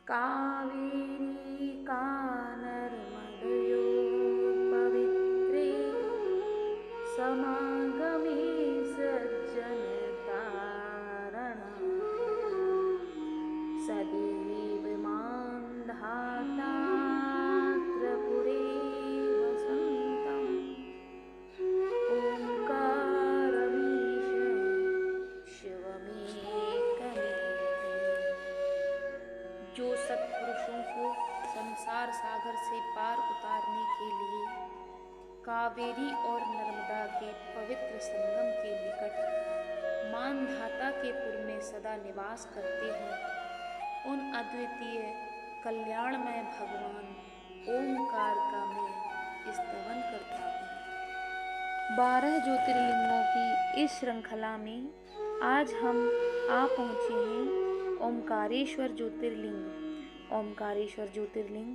कावेरी का नर्मदयोर्पवित्रे समागमे सज्जनतारणा सदैव मां धातात्र पुरे वसन्तम् ओंकारमीश शिवमेकमेति। जो सत्पुरुषों को संसार सागर से पार उतारने के लिए कावेरी और नर्मदा के पवित्र संगम के निकट मानधाता के पुर में सदा निवास करते हैं, उन अद्वितीय कल्याणमय भगवान ओंकार का मैं स्तवन करता हूँ। 12 ज्योतिर्लिंगों की इस श्रृंखला में आज हम आ पहुँचे हैं ओंकारेश्वर ज्योतिर्लिंग। ओंकारेश्वर ज्योतिर्लिंग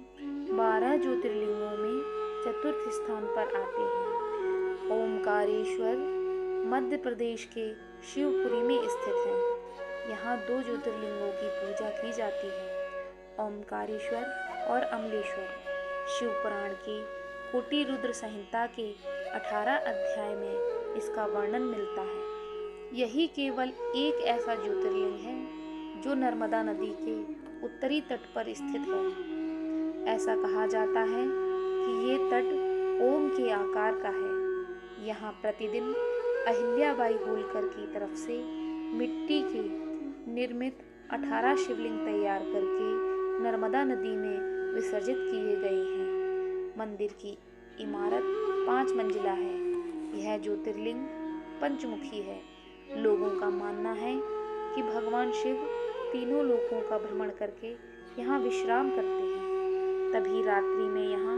12 ज्योतिर्लिंगों में चतुर्थ स्थान पर आते हैं। ओंकारेश्वर मध्य प्रदेश के शिवपुरी में स्थित है। यहाँ 2 ज्योतिर्लिंगों की पूजा की जाती है, ओंकारेश्वर और अमलेश्वर। शिव पुराण की कोटि रुद्र संहिता के 18 अध्याय में इसका वर्णन मिलता है। यही केवल एक ऐसा ज्योतिर्लिंग है जो नर्मदा नदी के उत्तरी तट पर स्थित है। ऐसा कहा जाता है कि ये तट ओम के आकार का है। यहाँ प्रतिदिन अहिल्याबाई होलकर की तरफ से मिट्टी के निर्मित 18 शिवलिंग तैयार करके नर्मदा नदी में विसर्जित किए गए हैं। मंदिर की इमारत 5 मंजिला है। यह ज्योतिर्लिंग पंचमुखी है। लोगों का मानना है कि भगवान शिव तीनों लोकों का भ्रमण करके यहाँ विश्राम करते हैं। तभी रात्रि में यहाँ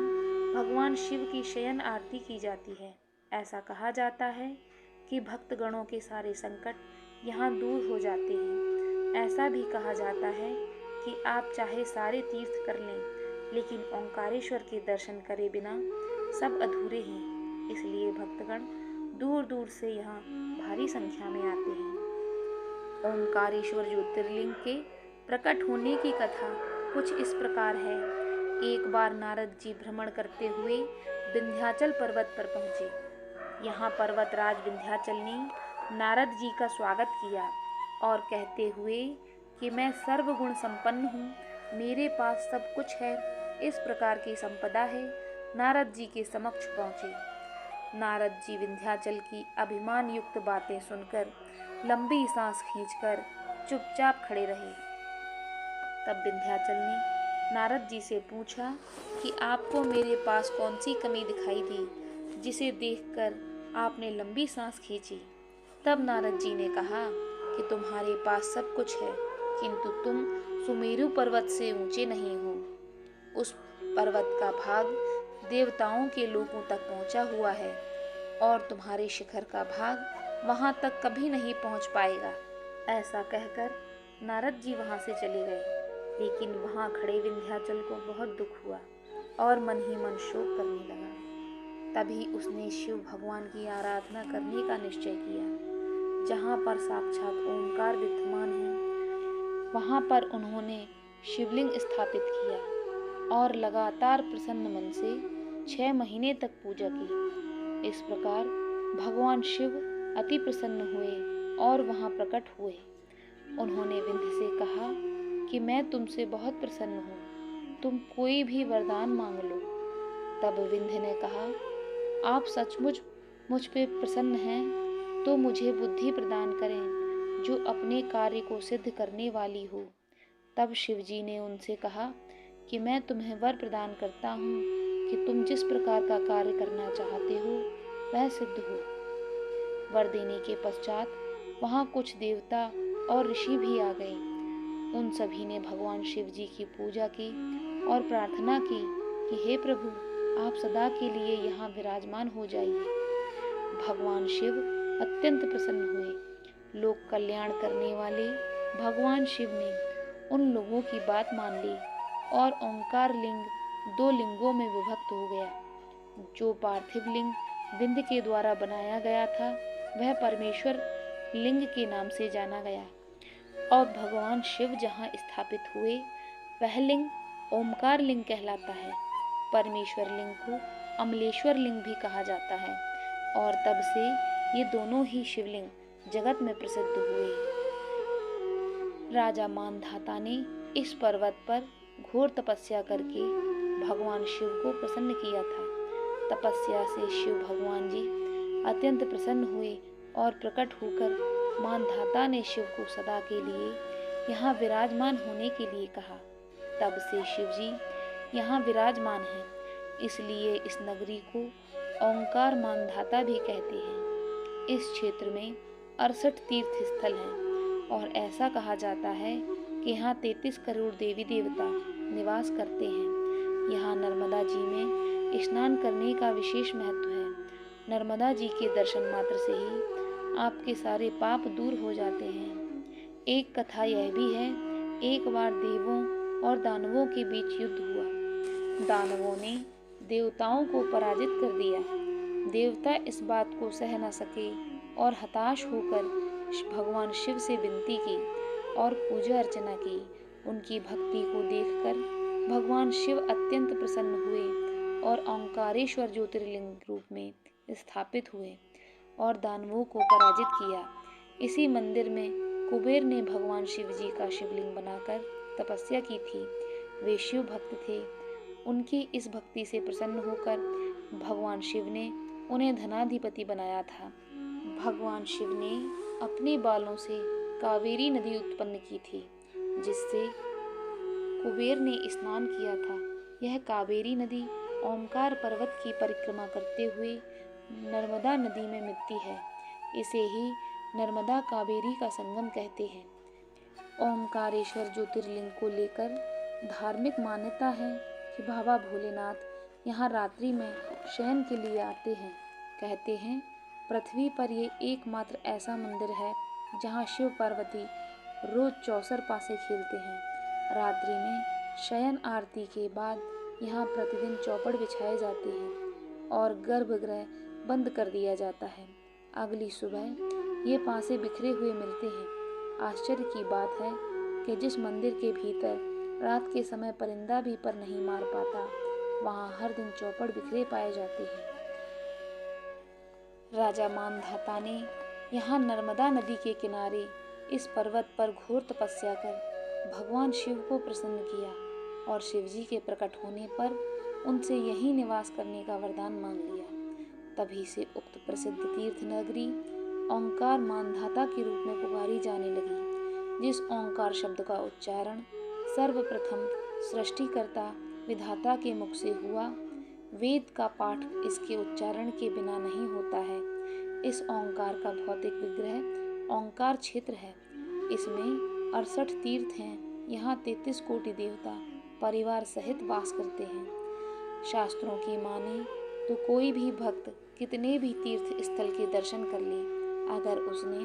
भगवान शिव की शयन आरती की जाती है। ऐसा कहा जाता है कि भक्तगणों के सारे संकट यहाँ दूर हो जाते हैं। ऐसा भी कहा जाता है कि आप चाहे सारे तीर्थ कर लें, लेकिन ओंकारेश्वर के दर्शन करे बिना सब अधूरे हैं। इसलिए भक्तगण दूर दूर से यहाँ भारी संख्या में आते हैं। ओंकारेश्वर ज्योतिर्लिंग के प्रकट होने की कथा कुछ इस प्रकार है। एक बार नारद जी भ्रमण करते हुए विंध्याचल पर्वत पर पहुँचे। यहाँ पर्वतराज विंध्याचल ने नारद जी का स्वागत किया और कहते हुए कि मैं सर्वगुण संपन्न हूँ, मेरे पास सब कुछ है, इस प्रकार की संपदा है, नारद जी के समक्ष पहुँचे। नारद जी विंध्याचल की अभिमान युक्त बातें सुनकर लंबी सांस खींचकर चुपचाप खड़े रहे। तब विंध्याचल ने नारद जी से पूछा कि आपको मेरे पास कौन सी कमी दिखाई दी जिसे देखकर आपने लंबी सांस खींची। तब नारद जी ने कहा कि तुम्हारे पास सब कुछ है, किंतु तुम सुमेरु पर्वत से ऊंचे नहीं हो। उस पर्वत का भाग देवताओं के लोकों तक पहुंचा हुआ है और तुम्हारे शिखर का भाग वहां तक कभी नहीं पहुंच पाएगा। ऐसा कहकर नारद जी वहां से चले गए। लेकिन वहां खड़े विंध्याचल को बहुत दुख हुआ और मन ही मन शोक करने लगा। तभी उसने शिव भगवान की आराधना करने का निश्चय किया। जहाँ पर साक्षात ओंकार विद्यमान है, वहाँ पर उन्होंने शिवलिंग स्थापित किया और लगातार प्रसन्न मन से 6 महीने तक पूजा की। इस प्रकार भगवान शिव अति प्रसन्न हुए और वहाँ प्रकट हुए। उन्होंने विंध्य से कहा कि मैं तुमसे बहुत प्रसन्न हूँ, तुम कोई भी वरदान मांग लो। तब विंध्य ने कहा, आप सचमुच मुझ पे प्रसन्न हैं तो मुझे बुद्धि प्रदान करें जो अपने कार्य को सिद्ध करने वाली हो। तब शिवजी ने उनसे कहा कि मैं तुम्हें वर प्रदान करता हूँ कि तुम जिस प्रकार का कार्य करना चाहते हो वह सिद्ध हो। वर देने के पश्चात वहाँ कुछ देवता और ऋषि भी आ गए। उन सभी ने भगवान शिव जी की पूजा की और प्रार्थना की कि हे प्रभु, आप सदा के लिए यहाँ विराजमान हो जाइए। भगवान शिव अत्यंत प्रसन्न हुए। लोक कल्याण करने वाले भगवान शिव ने उन लोगों की बात मान ली और ओंकार लिंग 2 लिंगों में विभक्त हो गया। जो पार्थिव लिंग विंध्य के द्वारा बनाया गया था वह परमेश्वर लिंग के नाम से जाना गया और भगवान शिव जहाँ स्थापित हुए वह लिंग ओमकार लिंग कहलाता है। परमेश्वर लिंग को अमलेश्वर लिंग भी कहा जाता है और तब से ये दोनों ही शिवलिंग जगत में प्रसिद्ध हुए। राजा मानधाता ने इस पर्वत पर घोर तपस्या करके भगवान शिव को प्रसन्न किया था। तपस्या से शिव भगवान जी अत्यंत प्रसन्न हुए और प्रकट होकर मानधाता ने शिव को सदा के लिए यहाँ विराजमान होने के लिए कहा। तब से शिव जी यहाँ विराजमान हैं, इसलिए इस नगरी को ओंकार मानधाता भी कहते हैं। इस क्षेत्र में 68 तीर्थ स्थल हैं और ऐसा कहा जाता है कि यहाँ 33 करोड़ देवी देवता निवास करते हैं। यहाँ नर्मदा जी में स्नान करने का विशेष महत्व है। नर्मदा जी के दर्शन मात्र से ही आपके सारे पाप दूर हो जाते हैं। एक कथा यह भी है, एक बार देवों और दानवों के बीच युद्ध हुआ। दानवों ने देवताओं को पराजित कर दिया। देवता इस बात को सह न सके और हताश होकर भगवान शिव से विनती की और पूजा अर्चना की। उनकी भक्ति को देखकर भगवान शिव अत्यंत प्रसन्न हुए और ओंकारेश्वर ज्योतिर्लिंग रूप में स्थापित हुए और दानवों को पराजित किया। इसी मंदिर में कुबेर ने भगवान शिव जी का शिवलिंग बनाकर तपस्या की थी। वे शिव भक्त थे। उनकी इस भक्ति से प्रसन्न होकर भगवान शिव ने उन्हें धनाधिपति बनाया था। भगवान शिव ने अपने बालों से कावेरी नदी उत्पन्न की थी, जिससे कुबेर ने स्नान किया था। यह कावेरी नदी ओमकार पर्वत की परिक्रमा करते हुए नर्मदा नदी में मिलती है। इसे ही नर्मदा कावेरी का संगम कहते हैं। ओमकारेश्वर ज्योतिर्लिंग को लेकर धार्मिक मान्यता है कि बाबा भोलेनाथ यहाँ रात्रि में शयन के लिए आते हैं। कहते हैं पृथ्वी पर ये एकमात्र ऐसा मंदिर है जहाँ शिव पार्वती रोज चौसर पासे खेलते हैं। रात्रि में शयन आरती के बाद यहाँ प्रतिदिन चौपड़ बिछाए जाते हैं और गर्भगृह बंद कर दिया जाता है। अगली सुबह ये पासे बिखरे हुए मिलते हैं। आश्चर्य की बात है कि जिस मंदिर के भीतर रात के समय परिंदा भी पर नहीं मार पाता, वहाँ हर दिन चौपड़ बिखरे पाए जाते हैं। राजा मानधाता ने यहाँ नर्मदा नदी के किनारे इस पर्वत पर घोर तपस्या कर भगवान शिव को प्रसन्न किया और शिव जी के प्रकट होने पर उनसे यहीं निवास करने का वरदान मांग लिया। तभी से उक्त प्रसिद्ध तीर्थ नगरी ओंकार मानधाता के रूप में पुकारी जाने लगी। जिस ओंकार शब्द का उच्चारण सर्वप्रथम सृष्टिकर्ता विधाता के मुख से हुआ, वेद का पाठ इसके उच्चारण के बिना नहीं होता है। इस ओंकार का भौतिक विग्रह ओंकार क्षेत्र है। इसमें 68 तीर्थ हैं। यहाँ 33 कोटि देवता परिवार सहित वास करते हैं। शास्त्रों की माने तो कोई भी भक्त कितने भी तीर्थ स्थल के दर्शन कर ले, अगर उसने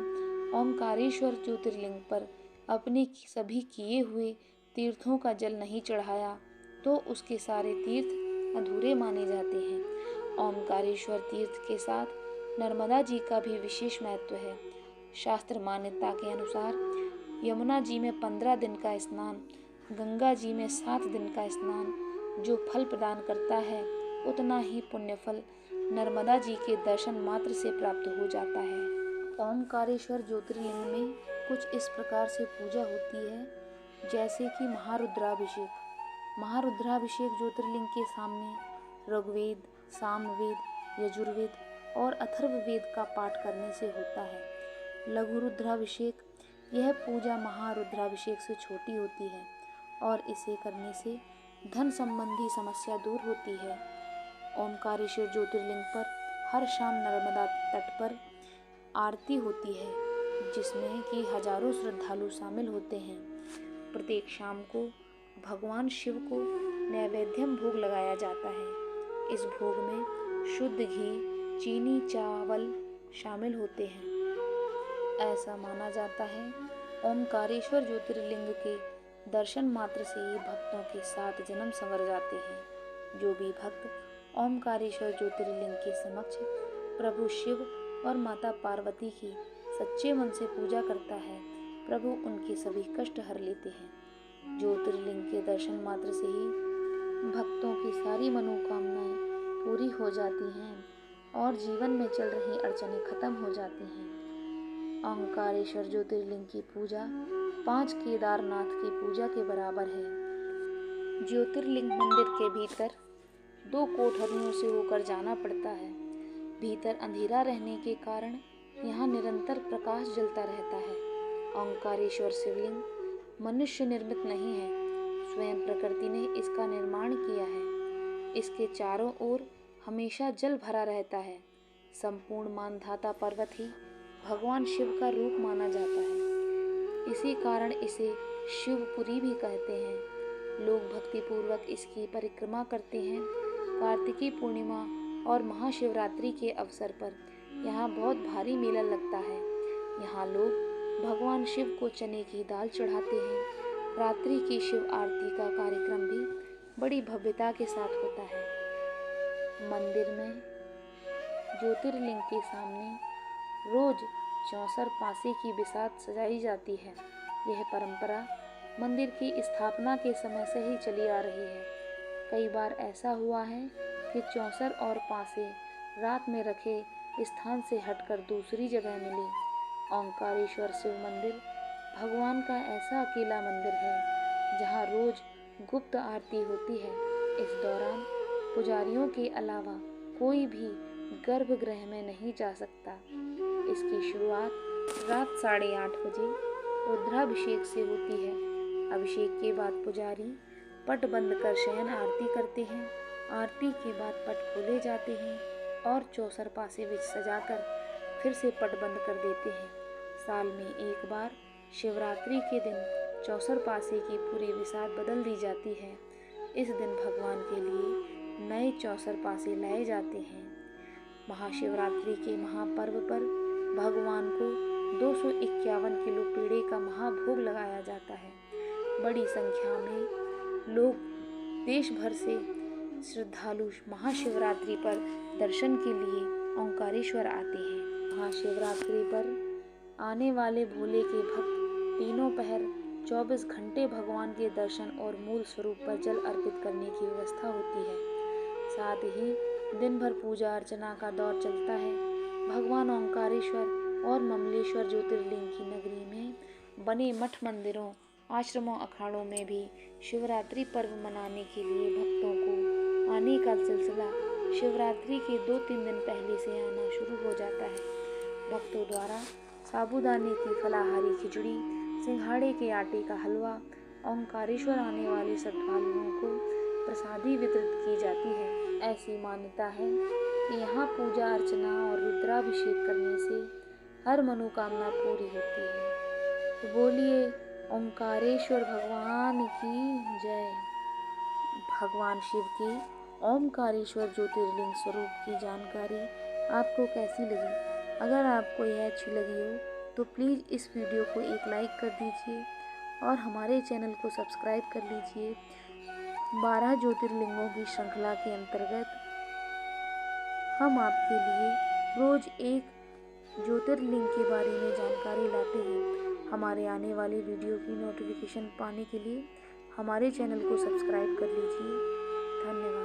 ओमकारेश्वर ज्योतिर्लिंग पर अपने सभी किए हुए तीर्थों का जल नहीं चढ़ाया तो उसके सारे तीर्थ अधूरे माने जाते हैं। ओमकारेश्वर तीर्थ के साथ नर्मदा जी का भी विशेष महत्व है। शास्त्र मान्यता के अनुसार यमुना जी में 15 दिन का स्नान, गंगा जी में 7 दिन का स्नान जो फल प्रदान करता है, उतना ही पुण्य फल नर्मदा जी के दर्शन मात्र से प्राप्त हो जाता है। ओमकारेश्वर ज्योतिर्लिंग में कुछ इस प्रकार से पूजा होती है, जैसे कि महारुद्राभिषेक। महारुद्राभिषेक ज्योतिर्लिंग के सामने ऋग्वेद, सामवेद, यजुर्वेद और अथर्ववेद का पाठ करने से होता है। लघु रुद्राभिषेक, यह पूजा महारुद्राभिषेक से छोटी होती है और इसे करने से धन संबंधी समस्या दूर होती है। ओमकारेश्वर ज्योतिर्लिंग पर हर शाम नर्मदा तट पर आरती होती है, जिसमें कि हजारों श्रद्धालु शामिल होते हैं। प्रत्येक शाम को भगवान शिव को नैवेद्यम भोग लगाया जाता है। इस भोग में शुद्ध घी, चीनी, चावल शामिल होते हैं। ऐसा माना जाता है ओमकारेश्वर ज्योतिर्लिंग के दर्शन मात्र से ही भक्तों के 7 जन्म संवर जाते हैं। जो भी भक्त ओमकारेश्वर ज्योतिर्लिंग के समक्ष प्रभु शिव और माता पार्वती की सच्चे मन से पूजा करता है, प्रभु उनके सभी कष्ट हर लेते हैं। ज्योतिर्लिंग के दर्शन मात्र से ही भक्तों की सारी मनोकामनाएं पूरी हो जाती हैं और जीवन में चल रही अड़चनें खत्म हो जाती हैं। ओंकारेश्वर ज्योतिर्लिंग की पूजा 5 केदारनाथ की पूजा के बराबर है। ज्योतिर्लिंग मंदिर के भीतर 2 कोठरियों से होकर जाना पड़ता है। भीतर अंधेरा रहने के कारण यहाँ निरंतर प्रकाश जलता रहता है। ओंकारेश्वर शिवलिंग मनुष्य निर्मित नहीं है, स्वयं प्रकृति ने इसका निर्माण किया है। इसके चारों ओर हमेशा जल भरा रहता है। संपूर्ण मानधाता पर्वत ही भगवान शिव का रूप माना जाता है। इसी कारण इसे शिवपुरी भी कहते हैं। लोग भक्तिपूर्वक इसकी परिक्रमा करते हैं। कार्तिकी पूर्णिमा और महाशिवरात्रि के अवसर पर यहाँ बहुत भारी मेला लगता है। यहाँ लोग भगवान शिव को चने की दाल चढ़ाते हैं। रात्रि की शिव आरती का कार्यक्रम भी बड़ी भव्यता के साथ होता है। मंदिर में ज्योतिर्लिंग के सामने रोज 64 पासे की बिसात सजाई जाती है। यह परंपरा मंदिर की स्थापना के समय से ही चली आ रही है। कई बार ऐसा हुआ है कि 64 और पासे रात में रखे स्थान से हटकर दूसरी जगह मिले। ओंकारेश्वर शिव मंदिर भगवान का ऐसा अकेला मंदिर है जहाँ रोज गुप्त आरती होती है। इस दौरान पुजारियों के अलावा कोई भी गर्भगृह में नहीं जा सकता। इसकी शुरुआत रात 8:30 बजे रुद्राभिषेक से होती है। अभिषेक के बाद पुजारी पट बंद कर शयन आरती करते हैं। आरती के बाद पट खोले जाते हैं और 64 पासे बिछ सजाकर फिर से पट बंद कर देते हैं। साल में एक बार शिवरात्रि के दिन 64 पासे की पूरी बिसात बदल दी जाती है। इस दिन भगवान के लिए नए 64 पासे लाए जाते हैं। महाशिवरात्रि के महापर्व पर भगवान को 251 किलो पेड़े का महाभोग लगाया जाता है। बड़ी संख्या में लोग देश भर से श्रद्धालु महाशिवरात्रि पर दर्शन के लिए ओंकारेश्वर आते हैं। महाशिवरात्रि पर आने वाले भोले के भक्त तीनों पहर 24 घंटे भगवान के दर्शन और मूल स्वरूप पर जल अर्पित करने की व्यवस्था होती है। साथ ही दिन भर पूजा अर्चना का दौर चलता है। भगवान ओंकारेश्वर और ममलेश्वर ज्योतिर्लिंग की नगरी में बने मठ मंदिरों, आश्रमों, अखाड़ों में भी शिवरात्रि पर्व मनाने के लिए भक्तों को आने का सिलसिला शिवरात्रि के 2-3 दिन पहले से आना शुरू हो जाता है। भक्तों द्वारा साबूदाने की फलाहारी खिचड़ी, सिंघाड़े के आटे का हलवा ओंकारेश्वर आने वाले श्रद्धालुओं को प्रसादी वितरित की जाती है। ऐसी मान्यता है कि यहाँ पूजा अर्चना और रुद्राभिषेक करने से हर मनोकामना पूरी होती है। तो बोलिए ओंकारेश्वर भगवान की जय। भगवान शिव की ओंकारेश्वर ज्योतिर्लिंग स्वरूप की जानकारी आपको कैसी लगी? अगर आपको यह अच्छी लगी हो तो प्लीज़ इस वीडियो को एक लाइक कर दीजिए और हमारे चैनल को सब्सक्राइब कर लीजिए। 12 ज्योतिर्लिंगों की श्रृंखला के अंतर्गत हम आपके लिए रोज एक ज्योतिर्लिंग के बारे में जानकारी लाते हैं। हमारे आने वाले वीडियो की नोटिफिकेशन पाने के लिए हमारे चैनल को सब्सक्राइब कर लीजिए। धन्यवाद।